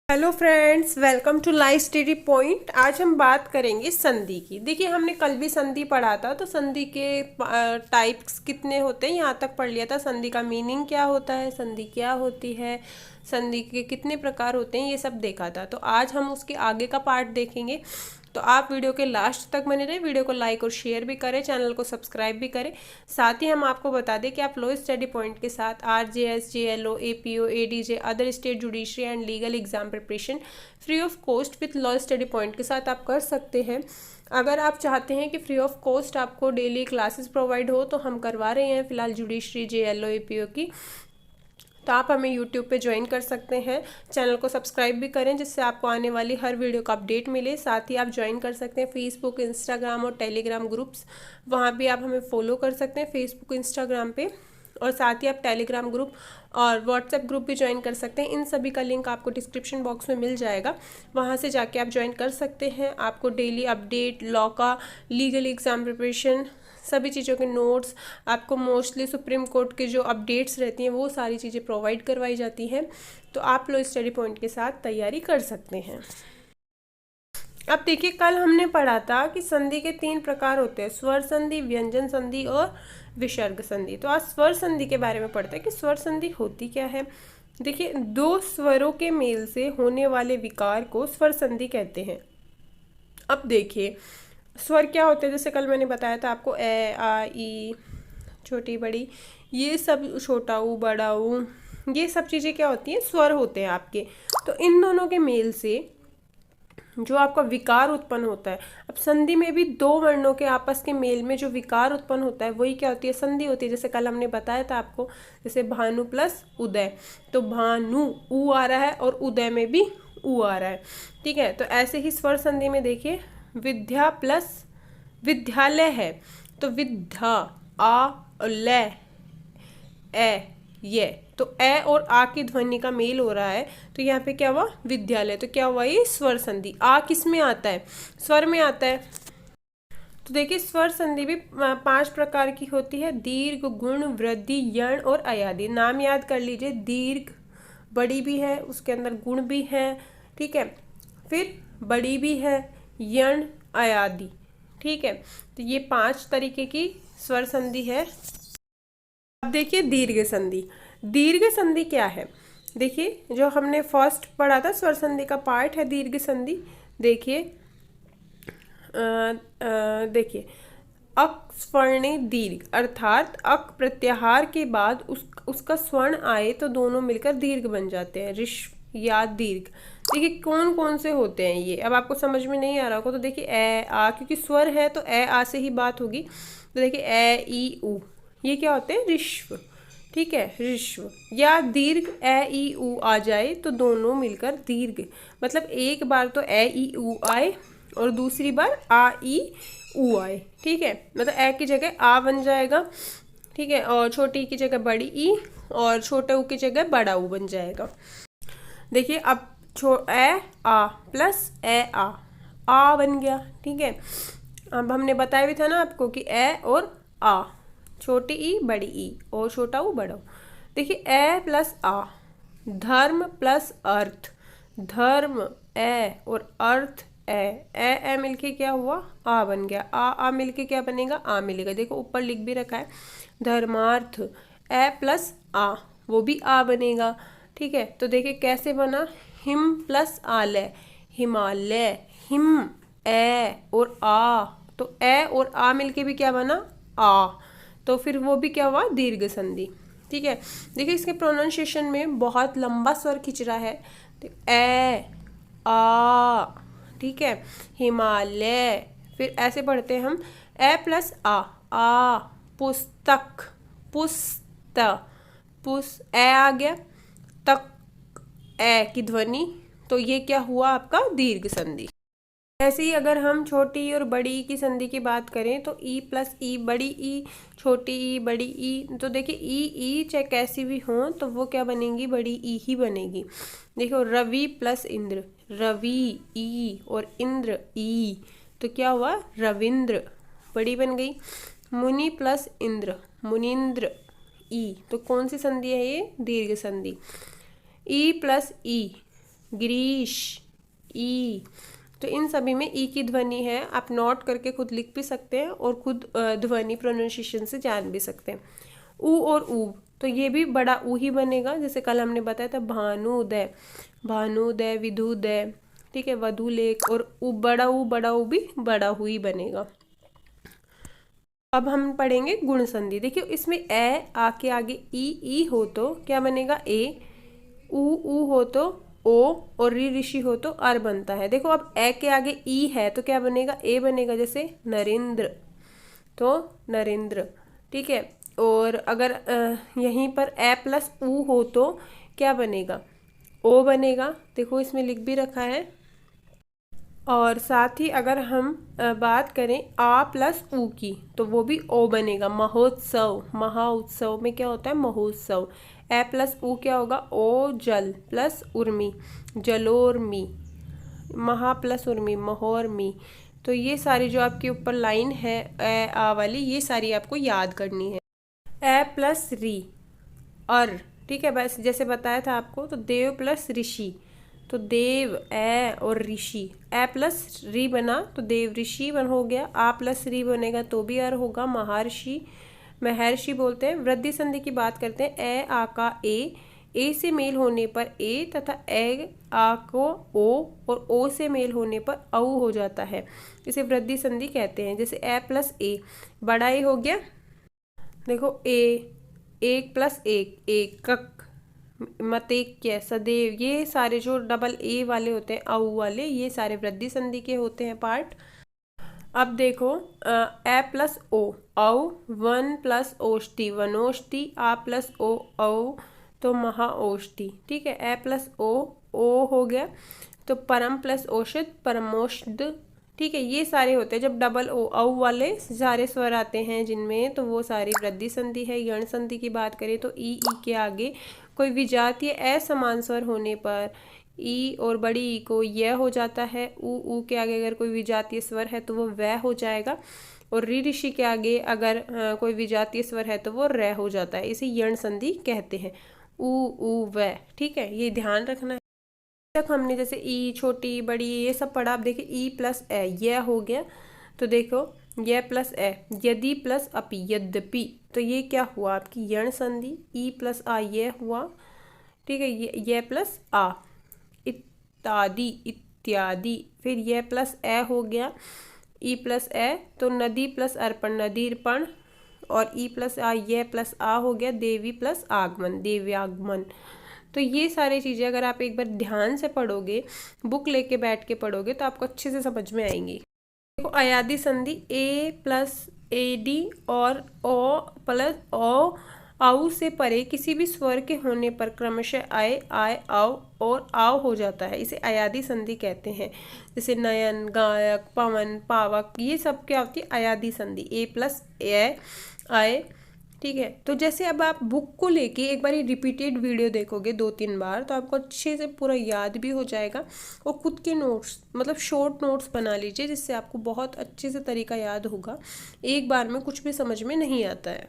Hello friends, welcome to Live Study Point. आज हम बात करेंगे संधि की। देखिए, हमने कल भी संधि पढ़ा था, तो संधि के टाइप्स कितने होते हैं यहाँ तक पढ़ लिया था। संधि का मीनिंग क्या होता है, संधि क्या होती है, संधि के कितने प्रकार होते हैं, ये सब देखा था। तो आज हम उसके आगे का पार्ट देखेंगे। तो आप वीडियो के लास्ट तक बने रहे, वीडियो को लाइक और शेयर भी करें, चैनल को सब्सक्राइब भी करें। साथ ही हम आपको बता दें कि आप लो स्टडी पॉइंट के साथ RJS, JLO, APO, ADJ, other state judiciary and legal exam preparation free of cost with law study point के साथ आप कर सकते हैं। अगर आप चाहते हैं कि फ्री ऑफ कॉस्ट आपको डेली क्लासेस प्रोवाइड हो, तो हम करवा रहे हैं फिलहाल जुडिशरी, जेएलओ, एपीओ की। तो आप हमें यूट्यूब पे ज्वाइन कर सकते हैं, चैनल को सब्सक्राइब भी करें जिससे आपको आने वाली हर वीडियो का अपडेट मिले। साथ ही आप ज्वाइन कर सकते हैं फेसबुक, इंस्टाग्राम और टेलीग्राम ग्रुप्स, वहाँ भी आप हमें फॉलो कर सकते हैं फेसबुक, इंस्टाग्राम पे। और साथ ही आप टेलीग्राम ग्रुप और व्हाट्सएप ग्रुप भी ज्वाइन कर सकते हैं। इन सभी का लिंक आपको डिस्क्रिप्शन बॉक्स में मिल जाएगा, वहाँ से जाके आप ज्वाइन कर सकते हैं। आपको डेली अपडेट, लॉ का, लीगल एग्जाम प्रिपरेशन, सभी चीज़ों के नोट्स, आपको मोस्टली सुप्रीम कोर्ट के जो अपडेट्स रहती हैं वो सारी चीज़ें प्रोवाइड करवाई जाती हैं। तो आप लोग स्टडी पॉइंट के साथ तैयारी कर सकते हैं। अब देखिए, कल हमने पढ़ा था कि संधि के 3 प्रकार होते हैं, स्वर संधि, व्यंजन संधि और विसर्ग संधि। तो आज स्वर संधि के बारे में पढ़ते हैं कि स्वर संधि होती क्या है। देखिए, 2 स्वरों के मेल से होने वाले विकार को स्वर संधि कहते हैं। अब देखिए, स्वर क्या होते हैं, जैसे कल मैंने बताया था आपको, ए, आ, ई, छोटी बड़ी, ये सब, छोटा ऊ, बड़ा ऊ, ये सब चीज़ें क्या होती हैं, स्वर होते हैं आपके। तो इन दोनों के मेल से जो आपका विकार उत्पन्न होता है। अब संधि में भी 2 वर्णों के आपस के मेल में जो विकार उत्पन्न होता है वही क्या होती है, संधि होती है। जैसे कल हमने बताया था आपको, जैसे भानु प्लस उदय, तो भानु ऊ आ रहा है और उदय में भी ऊ आ रहा है, ठीक है। तो ऐसे ही स्वर संधि में देखिए, विद्या प्लस विद्यालय है, तो विद्या, आ और लय, ए, ये, तो ए और आ की ध्वनि का मेल हो रहा है, तो यहाँ पे क्या हुआ, विद्यालय। तो क्या हुआ, ये स्वर संधि। आ किस में आता है, स्वर में आता है। तो देखिए, स्वर संधि भी 5 प्रकार की होती है, दीर्घ, गुण, वृद्धि, यण और अयादि। नाम याद कर लीजिए, दीर्घ बड़ी भी है, उसके अंदर गुण भी है, ठीक है, फिर बड़ी भी है, यण, अयादि, ठीक है। तो ये 5 तरीके की स्वर संधि है। अब देखिए, दीर्घ संधि। दीर्घ संधि क्या है, देखिए, जो हमने फर्स्ट पढ़ा था स्वर संधि का पार्ट है दीर्घ संधि। देखिए, देखिए, अक स्वर्ण दीर्घ, अर्थात अक प्रत्याहार के बाद उसका स्वर्ण आए तो दोनों मिलकर दीर्घ बन जाते हैं, ऋष्व या दीर्घ। देखिए, कौन कौन से होते हैं ये, अब आपको समझ में नहीं आ रहा होगा तो देखिए, ए, आ, क्योंकि स्वर है तो ए, आ से ही बात होगी। तो देखिए, ए, ई, उ, ये क्या होते हैं, ऋष्व, ठीक है, ऋष्व। या दीर्घ ए, ई, उ आ जाए तो दोनों मिलकर दीर्घ, मतलब एक बार तो ए, ई, उ आए और दूसरी बार आ, ई, उ आए, ठीक है। मतलब ए की जगह आ बन जाएगा, ठीक है, और छोटी की जगह बड़ी ई और छोटे ऊ की जगह बड़ा ऊ बन जाएगा। देखिए, अब ए, आ प्लस ए, आ बन गया, ठीक है। अब हमने बताया भी था ना आपको कि ए और आ, छोटी ई बड़ी ई और छोटा ऊ बड़ा ऊ। देखिए, ए प्लस आ, धर्म प्लस अर्थ, धर्म ए और अर्थ ए मिलके क्या हुआ, आ बन गया। आ मिलके क्या बनेगा, आ मिलेगा। देखो, ऊपर लिख भी रखा है, धर्मार्थ, ए प्लस आ, वो भी आ बनेगा, ठीक है। तो देखिए कैसे बना, हिम प्लस आलय, हिमालय, हिम, ए और आ, तो ए और आ मिलके भी क्या बना, आ, तो फिर वो भी क्या हुआ, दीर्घ संधि, ठीक है। देखिए, इसके प्रोनाउंसिएशन में बहुत लंबा स्वर खिंच रहा है, तो ए, आ, ठीक है, हिमालय। फिर ऐसे पढ़ते हैं हम, ए प्लस आ, पुस्तक, पुस्त, ए आ गया, तक, ए की ध्वनि, तो ये क्या हुआ आपका, दीर्घ संधि। ऐसे ही अगर हम छोटी और बड़ी ई की संधि की बात करें तो ई प्लस ई, बड़ी ई, छोटी ई, बड़ी ई, तो देखिए ई चाहे कैसी भी हो तो वो क्या बनेगी, बड़ी ई ही बनेगी। देखो, रवि प्लस इंद्र, रवि ई और इंद्र ई, तो क्या हुआ, रविंद्र, बड़ी बन गई। मुनि प्लस इंद्र, मुनिंद्र ई, तो कौन सी संधि है ये, दीर्घ संधि। ई प्लस ई, ग्रीश, ई। तो इन सभी में ई की ध्वनि है, आप नोट करके खुद लिख भी सकते हैं और खुद ध्वनि प्रोनाउंसिएशन से जान भी सकते हैं। ऊ और ऊ, तो ये भी बड़ा ऊ ही बनेगा, जैसे कल हमने बताया था भानुदय, भानुदय, विधुदय, ठीक है, वधुलेख। और ऊ बड़ा ऊ भी बड़ा हु ही बनेगा। अब हम पढ़ेंगे गुण संधि। देखिए इसमें ए आ के आगे ई हो तो क्या बनेगा ए, ऊ हो तो ओ, और ऋषि हो तो अर बनता है। देखो अब ए के आगे ई है तो क्या बनेगा, ए बनेगा, जैसे नरेंद्र, तो नरेंद्र, ठीक है। और अगर यहीं पर ए प्लस ऊ हो तो क्या बनेगा, ओ बनेगा, देखो इसमें लिख भी रखा है। और साथ ही अगर हम बात करें आ प्लस ऊ की तो वो भी ओ बनेगा, महोत्सव, महा उत्सव में क्या होता है, महोत्सव। ए प्लस ऊ क्या होगा, ओ जल प्लस उर्मी, जलोर्मी, महा प्लस उर्मी, महोर्मी। तो ये सारी जो आपके ऊपर लाइन है ए आ वाली, ये सारी आपको याद करनी है। ए प्लस री, और ठीक है, बस जैसे बताया था आपको, तो देव प्लस ऋषि, तो देव ए और ऋषि, ए प्लस री बना तो देव ऋषि बन हो गया। आ प्लस री बनेगा तो भी अर होगा, महर्षि, महर्षि बोलते हैं। वृद्धि संधि की बात करते हैं, ए आ का ए से मेल होने पर ए तथा ए आ को ओ, और ओ से मेल होने पर औ हो जाता है, इसे वृद्धि संधि कहते हैं। जैसे ए प्लस ए, बड़ा ए हो गया, देखो ए, एक प्लस एक, एकक, मतेक्य, सदैव, ये सारे जो डबल ए वाले होते हैं, औ वाले, ये सारे वृद्धि संधि के होते हैं पार्ट। अब देखो ए प्लस ओ, औ, वन प्लस ओष्टि, वनोष्टि, आ प्लस ओ, औ, तो महाओष्टि, ठीक है। ए प्लस ओ हो गया, तो परम प्लस औषध, परमोषध, ठीक है। ये सारे होते हैं जब डबल ओ औ वाले सारे स्वर आते हैं जिनमें, तो वो सारी वृद्धि संधि है। यण संधि की बात करें तो ई के आगे कोई विजातीय असमान स्वर होने पर ई और बड़ी ई को यह हो जाता है। ऊ के आगे अगर कोई विजातीय स्वर है तो वो वह हो जाएगा, और ऋषि के आगे अगर कोई विजातीय स्वर है तो वो र हो जाता है, इसे यण संधि कहते हैं। ऊ वह, ठीक है, ये ध्यान रखना है। तक हमने जैसे ई, छोटी, बड़ी, ये सब पढ़ा। अब देखिए ई प्लस ए, यह हो गया, तो देखो यह प्लस ए, यदि प्लस अपि, यद्यपि, तो ये क्या हुआ आपकी यण संधि। ई प्लस आ यह हुआ, ठीक है, यह प्लस आ, इत्यादि, इत्यादि। फिर यह प्लस ए हो गया, ई प्लस ए, तो नदी प्लस अर्पण, नदीर्पण। और ई प्लस आ, यह प्लस आ हो गया, देवी प्लस आगमन, देव्यागमन। तो ये सारी चीज़ें अगर आप एक बार ध्यान से पढ़ोगे, बुक लेके बैठ के पढ़ोगे, तो आपको अच्छे से समझ में आएंगी। देखो अयादी संधि, ए प्लस ए डी और ओ प्लस ओ, आउ से परे किसी भी स्वर के होने पर क्रमशः आए, आए, आओ और आओ हो जाता है, इसे अयादी संधि कहते हैं। जैसे नयन, गायक, पवन, पावक, ये सब क्या होती है, अयादी संधि। ए प्लस ए आए, ठीक है। तो जैसे अब आप बुक को लेके एक बार रिपीटेड वीडियो देखोगे 2-3 बार, तो आपको अच्छे से पूरा याद भी हो जाएगा। और खुद के नोट्स, मतलब शॉर्ट नोट्स बना लीजिए, जिससे आपको बहुत अच्छे से तरीका याद होगा, एक बार में कुछ भी समझ में नहीं आता है।